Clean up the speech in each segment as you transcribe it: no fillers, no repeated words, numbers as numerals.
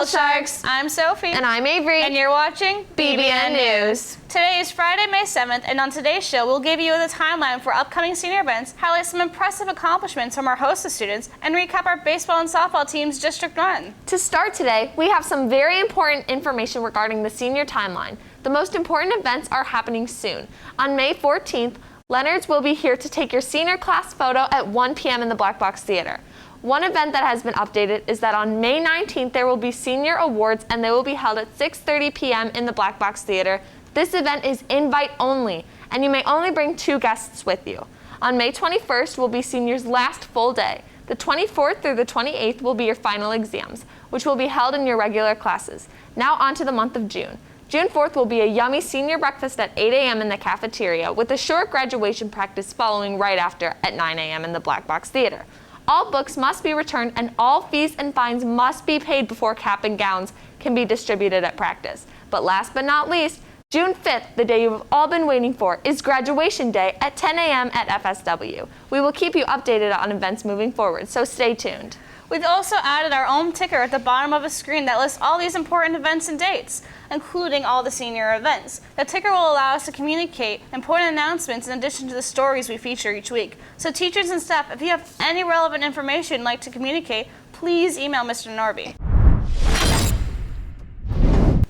Bull Sharks! I'm Sophie. And I'm Avery. And you're watching BBN News. Today is Friday, May 7th, and on today's show, we'll give you the timeline for upcoming senior events, highlight some impressive accomplishments from our hostess students, and recap our baseball and softball team's district run. To start today, we have some very important information regarding the senior timeline. The most important events are happening soon. On May 14th, Leonards will be here to take your senior class photo at 1 p.m. in the Black Box Theater. One event that has been updated is that on May 19th, there will be senior awards and they will be held at 6:30 p.m. in the Black Box Theater. This event is invite only, and you may only bring 2 guests with you. On May 21st will be seniors' last full day. The 24th through the 28th will be your final exams, which will be held in your regular classes. Now on to the month of June. June 4th will be a yummy senior breakfast at 8 a.m. in the cafeteria, with a short graduation practice following right after at 9 a.m. in the Black Box Theater. All books must be returned and all fees and fines must be paid before cap and gowns can be distributed at practice. But last but not least, June 5th, the day you've all been waiting for, is graduation day at 10 a.m. at FSW. We will keep you updated on events moving forward, so stay tuned. We've also added our own ticker at the bottom of a screen that lists all these important events and dates, including all the senior events. The ticker will allow us to communicate important announcements in addition to the stories we feature each week. So teachers and staff, if you have any relevant information you'd like to communicate, please email Mr. Norby.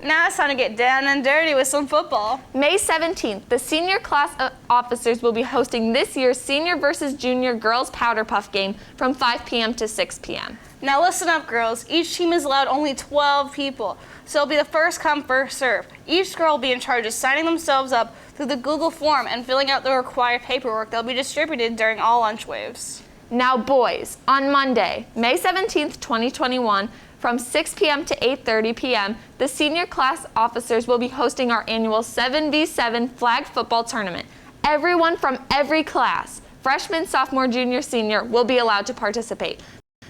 Now it's time to get down and dirty with some football. May 17th, the senior class officers will be hosting this year's senior versus junior girls powder puff game from 5 p.m. to 6 p.m. Now listen up, girls. Each team is allowed only 12 people, so it'll be the first come, first serve. Each girl will be in charge of signing themselves up through the Google form and filling out the required paperwork that will be distributed during all lunch waves. Now boys, on Monday, May 17th, 2021, from 6 p.m. to 8:30 p.m., the senior class officers will be hosting our annual 7v7 flag football tournament. Everyone from every class, freshman, sophomore, junior, senior, will be allowed to participate.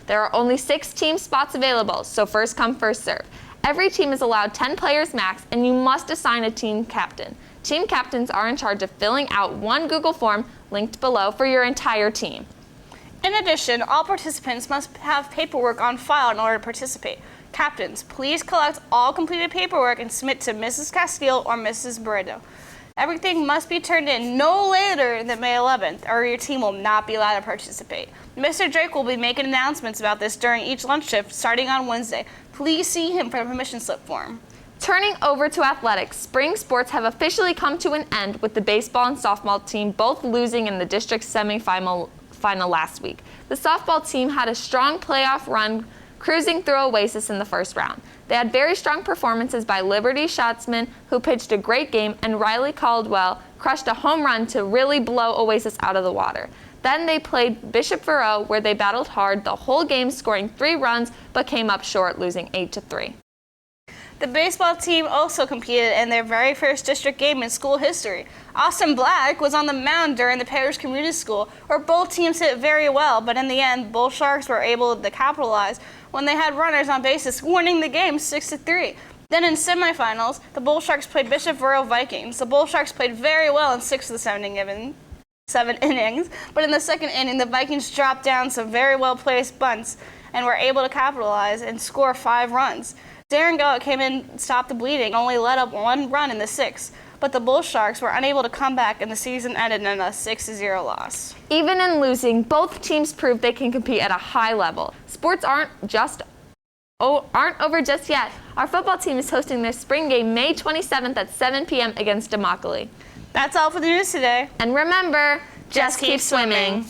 There are only 6 team spots available, so first come, first serve. Every team is allowed 10 players max, and you must assign a team captain. Team captains are in charge of filling out one Google form linked below for your entire team. In addition, all participants must have paperwork on file in order to participate. Captains, please collect all completed paperwork and submit to Mrs. Castile or Mrs. Burrito. Everything must be turned in no later than May 11th, or your team will not be allowed to participate. Mr. Drake will be making announcements about this during each lunch shift starting on Wednesday. Please see him for the permission slip form. Turning over to athletics, spring sports have officially come to an end with the baseball and softball team both losing in the district semifinal last week. The softball team had a strong playoff run, cruising through Oasis in the first round. They had very strong performances by Liberty Schatzman, who pitched a great game, and Riley Caldwell crushed a home run to really blow Oasis out of the water. Then they played Bishop Verot, where they battled hard the whole game, scoring 3 runs, but came up short, losing 8-3. The baseball team also competed in their very first district game in school history. Austin Black was on the mound during the Parish Community School, where both teams hit very well, but in the end, Bull Sharks were able to capitalize when they had runners on bases, winning the game 6-3. Then in semifinals, the Bull Sharks played Bishop Verot Vikings. The Bull Sharks played very well in 6 of the 7 innings, but in the second inning, the Vikings dropped down some very well-placed bunts and were able to capitalize and score 5 runs. Darren Goat came in, stopped the bleeding, only let up 1 run in the 6th, but the Bull Sharks were unable to come back and the season ended in a 6-0 loss. Even in losing, both teams proved they can compete at a high level. Sports aren't over just yet. Our football team is hosting their spring game May 27th at 7 p.m. against Democoli. That's all for the news today. And remember, just keep swimming.